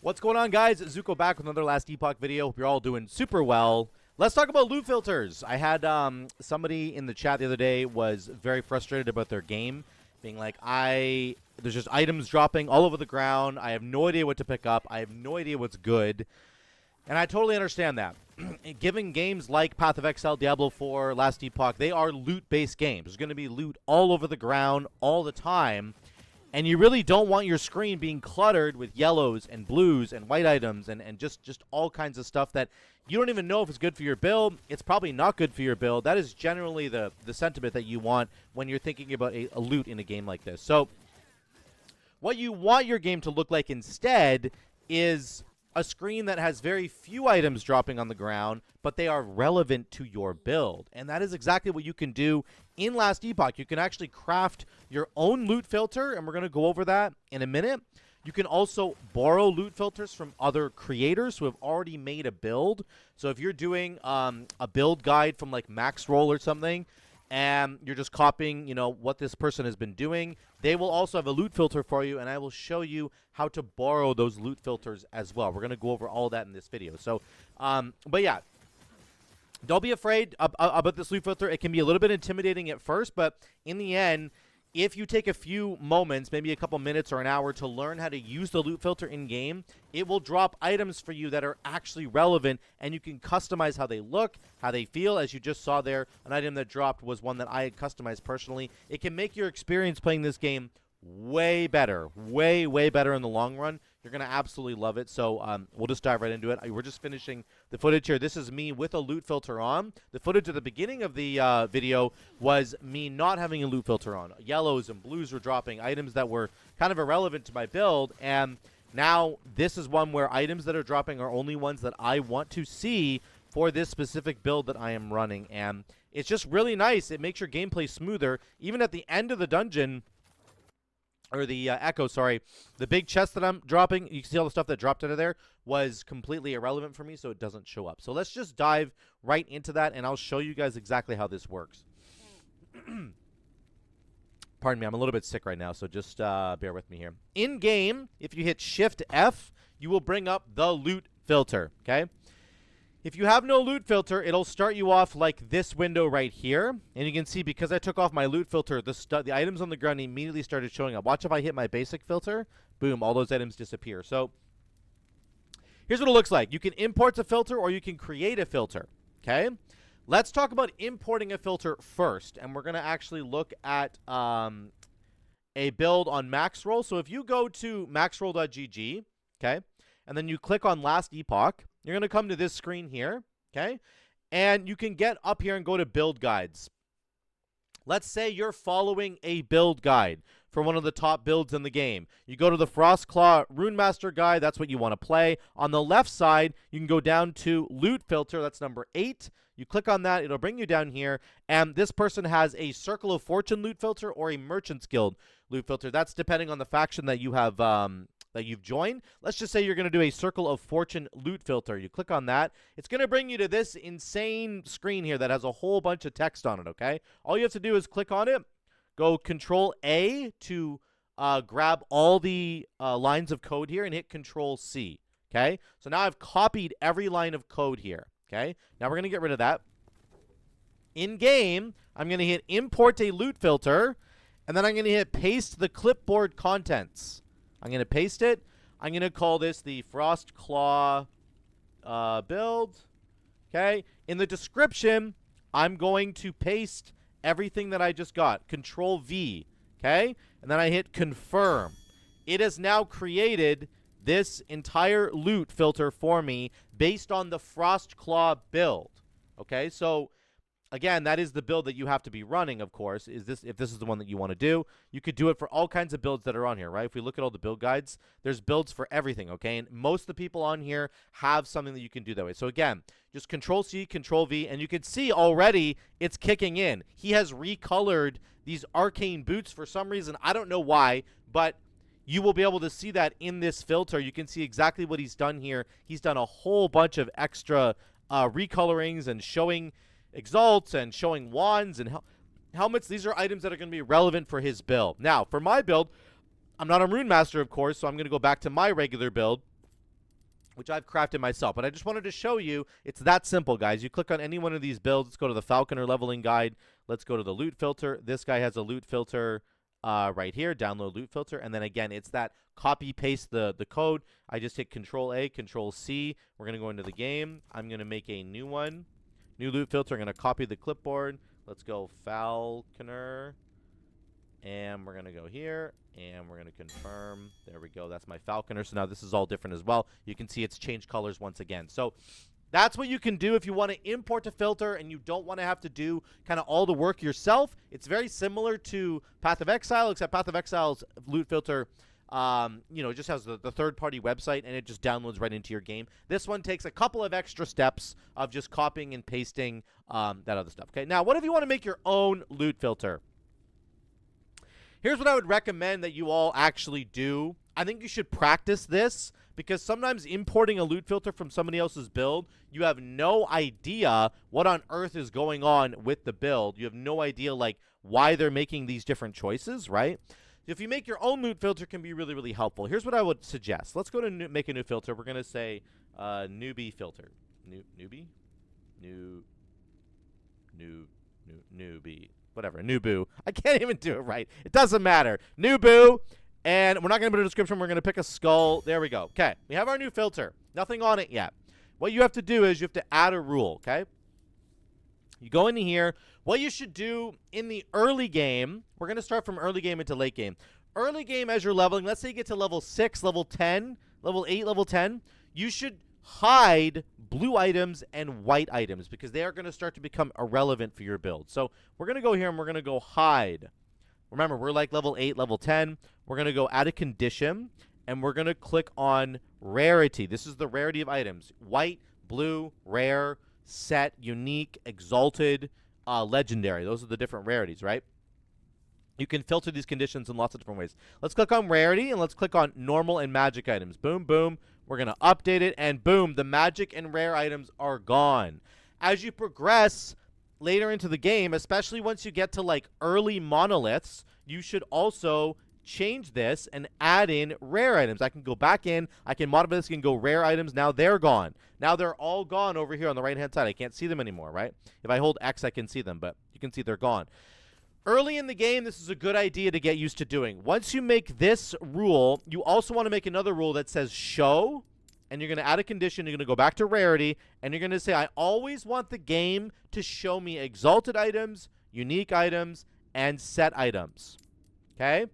What's going on, guys? Zuko back with another Last Epoch video. Hope you're all doing super well. Let's talk about loot filters. I had somebody in the chat the other day was very frustrated about their game, being like, there's just items dropping all over the ground. I have no idea what to pick up. I have no idea what's good. And I totally understand that. Given games like Path of Exile, Diablo 4, Last Epoch, they are loot-based games. There's going to be loot all over the ground all the time. And you really don't want your screen being cluttered with yellows and blues and white items and just all kinds of stuff that you don't even know if it's good for your build. It's probably not good for your build. That is generally the sentiment that you want when you're thinking about a loot in a game like this. So what you want your game to look like instead is a screen that has very few items dropping on the ground, but they are relevant to your build. And that is exactly what you can do in Last Epoch. You can actually craft your own loot filter, and we're going to go over that in a minute. You can also borrow loot filters from other creators who have already made a build. So if you're doing a build guide from like Maxroll or something, and you're just copying, what this person has been doing, they will also have a loot filter for you, and I will show you how to borrow those loot filters as well. We're going to go over all that in this video. So, but yeah, don't be afraid about this loot filter. It can be a little bit intimidating at first, but in the end, if you take a few moments, maybe a couple minutes or an hour to learn how to use the loot filter in-game, it will drop items for you that are actually relevant, and you can customize how they look, how they feel. As you just saw there, an item that dropped was one that I had customized personally. It can make your experience playing this game way better, way better in the long run. You're going to absolutely love it. So we'll just dive right into it. We're just finishing the footage here. This is me with a loot filter on. The footage at the beginning of the video was me not having a loot filter on. Yellows and blues were dropping, items that were kind of irrelevant to my build. And now this is one where items that are dropping are only ones that I want to see for this specific build that I am running. And it's just really nice. It makes your gameplay smoother. Even at the end of the dungeon, or the Echo, sorry, the big chest that I'm dropping, you can see all the stuff that dropped out of there was completely irrelevant for me, so it doesn't show up. So let's just dive right into that, and I'll show you guys exactly how this works. Pardon me, I'm a little bit sick right now, so just bear with me here. In-game, if you hit Shift-F, you will bring up the loot filter, okay? If you have no loot filter, it'll start you off like this window right here. And you can see, because I took off my loot filter, the items on the ground immediately started showing up. Watch if I hit my basic filter. Boom, all those items disappear. So here's what it looks like. You can import a filter or you can create a filter, okay? Let's talk about importing a filter first. And we're going to actually look at a build on Maxroll. So if you go to maxroll.gg, okay, and then you click on Last Epoch, you're going to come to this screen here, okay? And you can get up here and go to build guides. Let's say you're following a build guide for one of the top builds in the game. You go to the Frostclaw Runemaster guide. That's what you want to play. On the left side, you can go down to loot filter. That's number 8. You click on that. It'll bring you down here. And this person has a Circle of Fortune loot filter or a Merchant's Guild loot filter. That's depending on the faction that you have that you've joined. Let's just say you're going to do a Circle of Fortune loot filter. You click on that. It's going to bring you to this insane screen here that has a whole bunch of text on it, okay? All you have to do is click on it, go Control-A to grab all the lines of code here, and hit Control-C, okay? So now I've copied every line of code here, okay? Now we're going to get rid of that. In-game, I'm going to hit Import a Loot Filter, and then I'm going to hit Paste the Clipboard Contents. I'm going to paste it. I'm going to call this the Frostclaw build. Okay. In the description, I'm going to paste everything that I just got. Control V. Okay. And then I hit confirm. It has now created this entire loot filter for me based on the Frostclaw build. Okay. So again, that is the build that you have to be running, of course, if this is the one that you want to do. You could do it for all kinds of builds that are on here, right? If we look at all the build guides, there's builds for everything, okay? And most of the people on here have something that you can do that way. So again, just Control-C, Control-V, and you can see already it's kicking in. He has recolored these arcane boots for some reason. I don't know why, but you will be able to see that in this filter. You can see exactly what he's done here. He's done a whole bunch of extra recolorings and showing exalts and showing wands and helmets. These are items that are going to be relevant for his build. Now, for my build, I'm not a Rune Master, of course, so I'm going to go back to my regular build. which I've crafted myself. But I just wanted to show you it's that simple, guys. You click on any one of these builds. Let's go to the Falconer leveling guide. Let's go to the loot filter. This guy has a loot filter right here. Download loot filter. And then again, it's that copy paste the code. I just hit Control A, Control C. We're going to go into the game. I'm going to make a new one. New loot filter. I'm going to copy the clipboard. Let's go Falconer. And we're going to go here, and we're going to confirm. There we go. That's my Falconer. So now this is all different as well. You can see it's changed colors once again. So that's what you can do if you want to import a filter and you don't want to have to do kind of all the work yourself. It's very similar to Path of Exile, except Path of Exile's loot filter, just has the third-party website, and it just downloads right into your game. This one takes a couple of extra steps of just copying and pasting that other stuff. Okay. Now, what if you want to make your own loot filter? Here's what I would recommend that you all actually do. I think you should practice this because sometimes importing a loot filter from somebody else's build, you have no idea what on earth is going on with the build. You have no idea like why they're making these different choices, right? If you make your own loot filter, it can be really, really helpful. Here's what I would suggest. Let's go to make a new filter. We're going to say newbie filter. Newbie? Newbie. Whatever, Nubu. I can't even do it right. It doesn't matter. Nubu. And we're not going to put a description. We're going to pick a skull. There we go. Okay. We have our new filter. Nothing on it yet. What you have to do is you have to add a rule, okay? You go into here. What you should do in the early game, we're going to start from early game into late game. Early game as you're leveling, let's say you get to level 6, level 10, level 8, level 10, you should hide blue items and white items because they are going to start to become irrelevant for your build. So we're going to go here and we're going to go hide. Remember, we're like level 8, level 10. We're going to go add a condition, and we're going to click on rarity. This is the rarity of items. White, blue, rare, set, unique, exalted, legendary. Those are the different rarities, right? You can filter these conditions in lots of different ways. Let's click on rarity, and let's click on normal and magic items. Boom, boom. We're going to update it, and boom, the magic and rare items are gone. As you progress later into the game, especially once you get to like early monoliths, you should also change this and add in rare items. I can go back in, I can modify this, and go rare items. Now they're gone. Now they're all gone over here on the right-hand side. I can't see them anymore, right? If I hold X, I can see them, but you can see they're gone. Early in the game, this is a good idea to get used to doing. Once you make this rule, you also want to make another rule that says show, and you're going to add a condition. You're going to go back to rarity, and you're going to say, I always want the game to show me exalted items, unique items, and set items. Okay?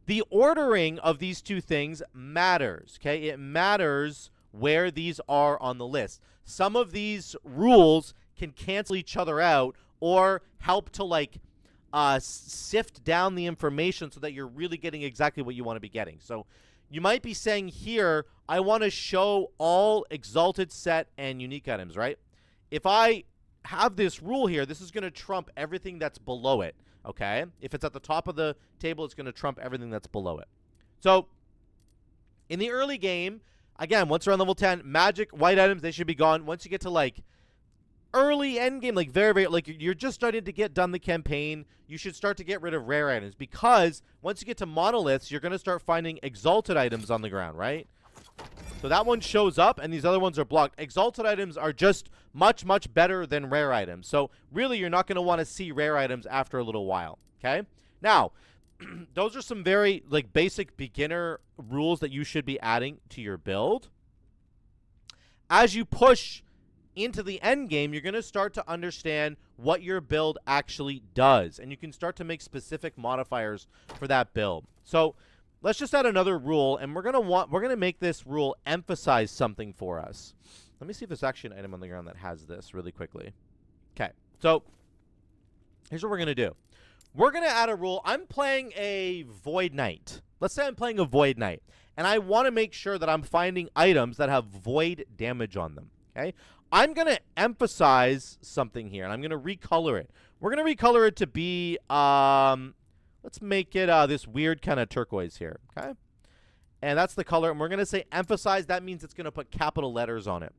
The ordering of these two things matters. Okay? It matters where these are on the list. Some of these rules can cancel each other out or help to like sift down the information so that you're really getting exactly what you want to be getting. So you might be saying here, I want to show all exalted, set, and unique items, right? If I have this rule here, this is going to trump everything that's below it, okay? If it's at the top of the table, it's going to trump everything that's below it. So in the early game, again, once you're on level 10, magic, white items, they should be gone. Once you get to like early end game, like very, like you're just starting to get done the campaign, you should start to get rid of rare items because once you get to monoliths, you're going to start finding exalted items on the ground, right? So that one shows up and these other ones are blocked. Exalted items are just much, much better than rare items. So really, you're not going to want to see rare items after a little while, okay? Now, those are some very like basic beginner rules that you should be adding to your build. As you push into the end game, you're going to start to understand what your build actually does, and you can start to make specific modifiers for that build. So let's just add another rule, and we're going to make this rule emphasize something for us. Let me see if there's actually an item on the ground that has this really quickly. Okay, so here's what we're going to do. We're going to add a rule. I'm playing a Void Knight. Let's say I'm playing a Void Knight, and I want to make sure that I'm finding items that have void damage on them, okay? I'm going to emphasize something here, and I'm going to recolor it. We're going to recolor it to be, let's make it this weird kind of turquoise here, okay? And that's the color, and we're going to say emphasize. That means it's going to put capital letters on it.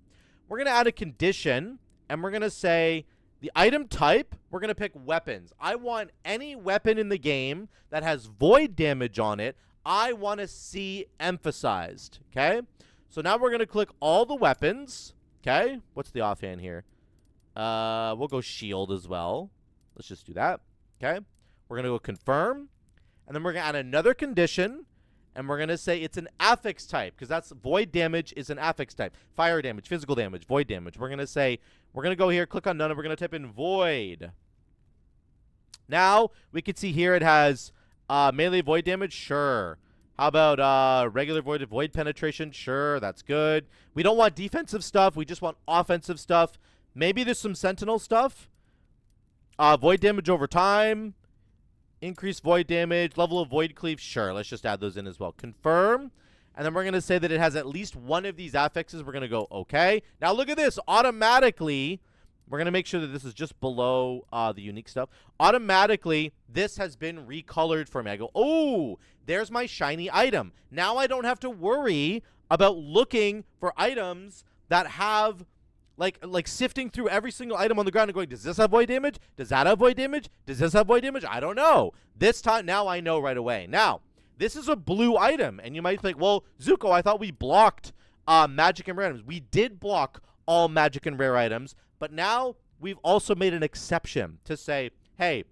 We're going to add a condition, and we're going to say the item type, we're going to pick weapons. I want any weapon in the game that has void damage on it, I want to see emphasized, okay? So now we're going to click all the weapons. Okay. What's the offhand here? We'll go shield as well. Let's just do that. Okay. We're going to go confirm. And then we're going to add another condition. And we're going to say it's an affix type, because that's void damage is an affix type. Fire damage, physical damage, void damage. We're going to say, we're going to go here, click on none, and we're going to type in void. Now, we can see here it has melee void damage. Sure. How about regular void penetration? Sure, that's good. We don't want defensive stuff. We just want offensive stuff. Maybe there's some sentinel stuff. Void damage over time. Increased void damage. Level of void cleave. Sure, let's just add those in as well. Confirm. And then we're going to say that it has at least one of these affixes. We're going to go okay. Now look at this. Automatically, we're going to make sure that this is just below the unique stuff. Automatically, this has been recolored for me. I go, oh, there's my shiny item. Now I don't have to worry about looking for items that have like sifting through every single item on the ground and going, does this have void damage? Does that have void damage? Does this have void damage? I don't know. This time, now I know right away. Now, this is a blue item, and you might think, well, Zuko, I thought we blocked magic and rare items. We did block all magic and rare items, but now we've also made an exception to say, hey,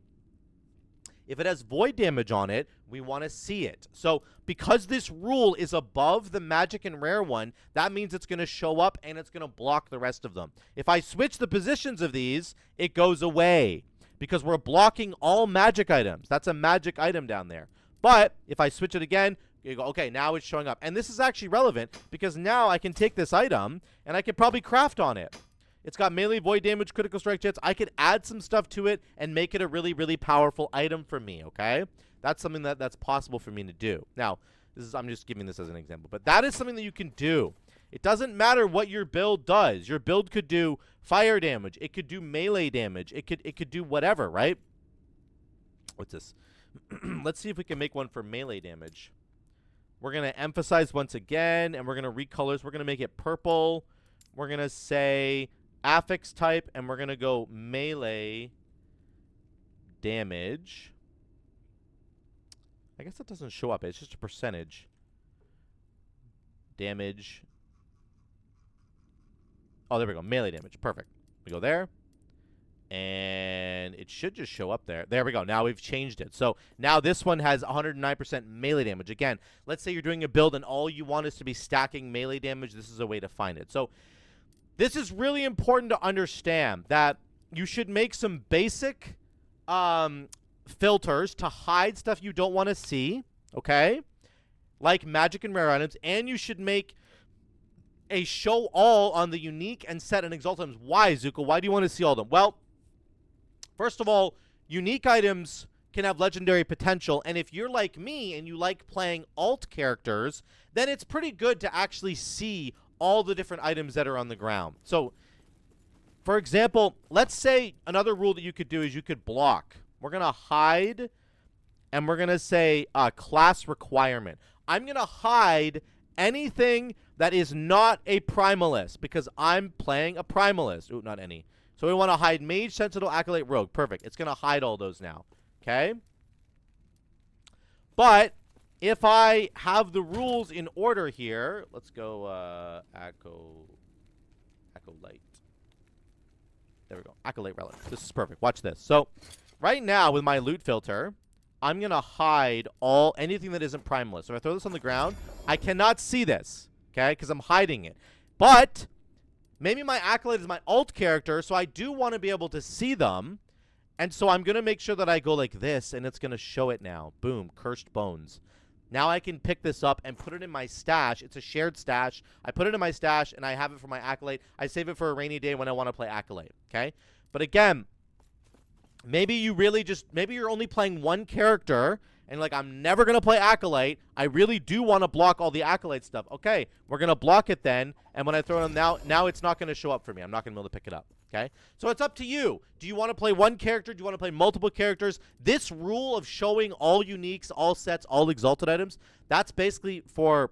if it has void damage on it, we want to see it. So because this rule is above the magic and rare one, that means it's going to show up and it's going to block the rest of them. If I switch the positions of these, it goes away because we're blocking all magic items. That's a magic item down there. But if I switch it again, you go, okay, now it's showing up. And this is actually relevant because now I can take this item and I can probably craft on it. It's got melee, void damage, critical strike chance. I could add some stuff to it and make it a really, really powerful item for me, okay? That's something that's possible for me to do. Now, I'm just giving this as an example, but that is something that you can do. It doesn't matter what your build does. Your build could do fire damage. It could do melee damage. It could do whatever, right? What's this? Let's see if we can make one for melee damage. We're going to emphasize once again, and we're going to recolor. We're going to make it purple. We're going to say affix type, and we're going to go melee damage. I guess that doesn't show up. It's just a percentage. Damage. Oh, there we go. Melee damage. Perfect. We go there. And it should just show up there. There we go. Now we've changed it. So now this one has 109% melee damage. Again, let's say you're doing a build and all you want is to be stacking melee damage. This is a way to find it. So this is really important to understand that you should make some basic filters to hide stuff you don't want to see, okay? Like magic and rare items. And you should make a show all on the unique and set and exalt items. Why, Zuko? Why do you want to see all of them? Well, first of all, unique items can have legendary potential. And if you're like me and you like playing alt characters, then it's pretty good to actually see all the different items that are on the ground. So, for example, let's say another rule that you could do is you could block. We're going to hide, and we're going to say class requirement. I'm going to hide anything that is not a primalist because I'm playing a primalist. Ooh, not any. So we want to hide mage, sentinel, acolyte, rogue. Perfect. It's going to hide all those now. Okay? But if I have the rules in order here, let's go acolyte. There we go. Acolyte relic. This is perfect. Watch this. So right now with my loot filter, I'm going to hide anything that isn't primalist. So if I throw this on the ground, I cannot see this, okay, because I'm hiding it. But maybe my acolyte is my alt character, so I do want to be able to see them. And so I'm going to make sure that I go like this, and it's going to show it now. Boom, cursed bones. Now I can pick this up and put it in my stash. It's a shared stash. I put it in my stash, and I have it for my acolyte. I save it for a rainy day when I want to play acolyte, okay? But again, maybe you're only playing one character, and like, I'm never going to play acolyte. I really do want to block all the acolyte stuff. Okay, we're going to block it then, and when I throw it on now it's not going to show up for me. I'm not going to be able to pick it up, okay? So it's up to you. Do you want to play one character? Do you want to play multiple characters? This rule of showing all uniques, all sets, all exalted items, that's basically for...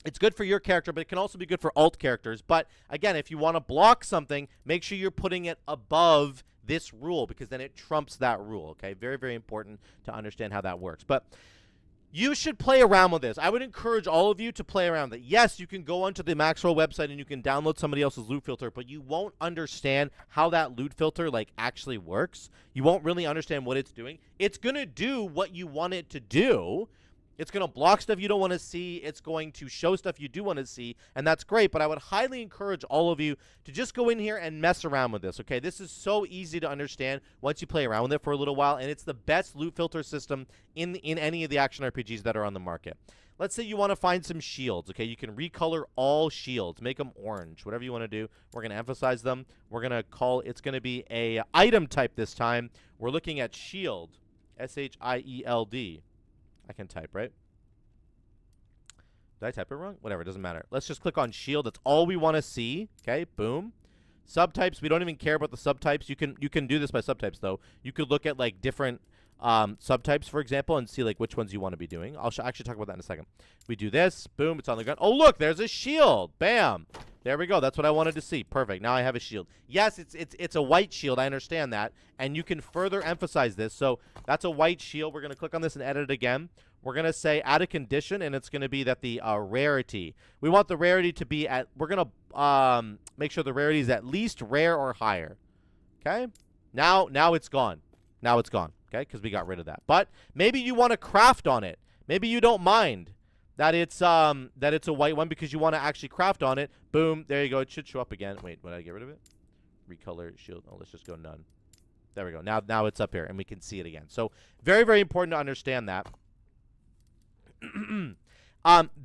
It's good for your character, but it can also be good for alt characters. But again, if you want to block something, make sure you're putting it above this rule because then it trumps that rule, okay? Very, very important to understand how that works. But You should play around with this. I would encourage all of you to play around with it. Yes, you can go onto the Maxwell website and you can download somebody else's loot filter, but you won't understand how that loot filter like actually works. You won't really understand what it's doing. It's going to do what you want it to do. It's going to block stuff you don't want to see. It's going to show stuff you do want to see, and that's great, but I would highly encourage all of you to just go in here and mess around with this, okay? This is so easy to understand once you play around with it for a little while, and it's the best loot filter system in any of the action RPGs that are on the market. Let's say you want to find some shields, okay? You can recolor all shields, make them orange, whatever you want to do. We're going to emphasize them. We're going to call, it's going to be a item type this time. We're looking at shield, S-H-I-E-L-D. I can type, right? Did I type it wrong? Whatever, it doesn't matter. Let's just click on shield. That's all we want to see. Okay, boom. Subtypes, we don't even care about the subtypes. You can do this by subtypes, though. You could look at, like, different subtypes, for example, and see, like, which ones you want to be doing. I'll actually talk about that in a second. We do this. Boom, it's on the ground. Oh, look, there's a shield. Bam. There we go. That's what I wanted to see. Perfect. Now I have a shield. Yes, it's a white shield. I understand that. And you can further emphasize this. So that's a white shield. We're going to click on this and edit it again. We're going to say add a condition, and it's going to be that the rarity. We want the rarity to be at, we're going to make sure the rarity is at least rare or higher. Okay? Now it's gone. Now it's gone. Okay? Because we got rid of that. But maybe you want to craft on it. Maybe you don't mind that it's a white one because you want to actually craft on it. Boom. There you go. It should show up again. Wait, did I get rid of it? Recolor shield. Oh, let's just go none. There we go. Now it's up here, and we can see it again. So very, very important to understand that.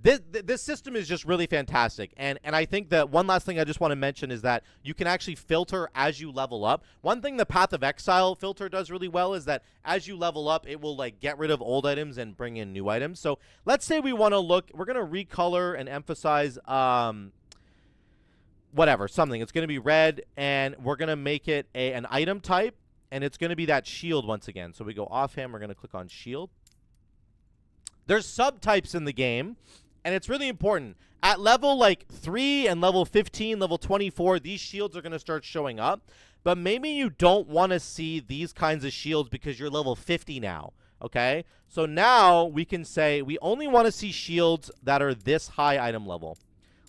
This system is just really fantastic, and I think that one last thing I just want to mention is that you can actually filter as you level up. One thing the Path of Exile filter does really well is that as you level up, it will like get rid of old items and bring in new items. So let's say we want to look, we're going to recolor and emphasize whatever, something. It's going to be red, and we're going to make it an item type, and it's going to be that shield once again. So we go offhand, we're going to click on shield. There's subtypes in the game, and it's really important. At level like 3 and level 15, level 24, these shields are going to start showing up. But maybe you don't want to see these kinds of shields because you're level 50 now, okay? So now we can say we only want to see shields that are this high item level.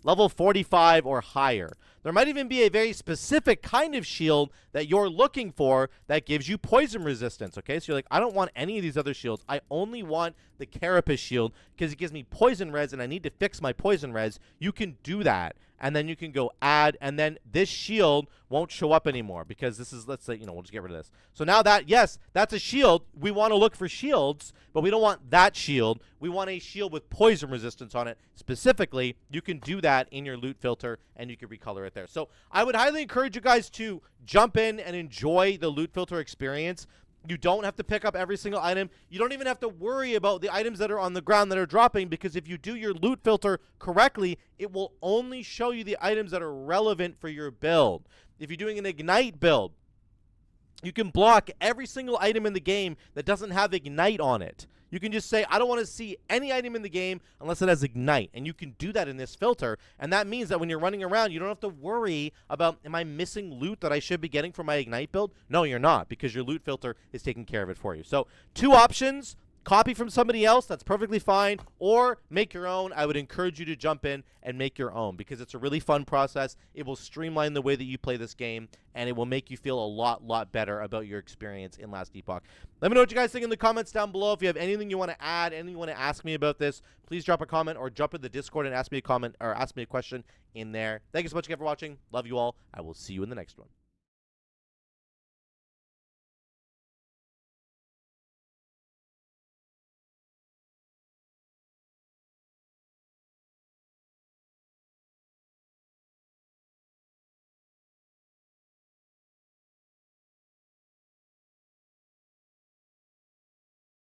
Level 45 or higher. There might even be a very specific kind of shield that you're looking for that gives you poison resistance, okay? So you're like, I don't want any of these other shields. I only want the Carapace shield because it gives me poison res and I need to fix my poison res. You can do that. And then you can go add, and then this shield won't show up anymore because this is, let's say, we'll just get rid of this. So now that, yes, that's a shield. We want to look for shields, but we don't want that shield. We want a shield with poison resistance on it. Specifically, you can do that in your loot filter, and you can recolor it there. So I would highly encourage you guys to jump in and enjoy the loot filter experience. You don't have to pick up every single item. You don't even have to worry about the items that are on the ground that are dropping, because if you do your loot filter correctly, it will only show you the items that are relevant for your build. If you're doing an Ignite build, you can block every single item in the game that doesn't have Ignite on it. You can just say, I don't want to see any item in the game unless it has Ignite. And you can do that in this filter. And that means that when you're running around, you don't have to worry about, am I missing loot that I should be getting for my Ignite build? No, you're not, because your loot filter is taking care of it for you. So 2 options. Copy from somebody else, that's perfectly fine, or make your own. I would encourage you to jump in and make your own because it's a really fun process. It will streamline the way that you play this game, and it will make you feel a lot better about your experience in Last Epoch. Let me know what you guys think in the comments down below. If you have anything you want to add, anything you want to ask me about this, please drop a comment or jump in the Discord and ask me a comment or ask me a question in there. Thank you so much again for watching. Love you all. I will see you in the next one.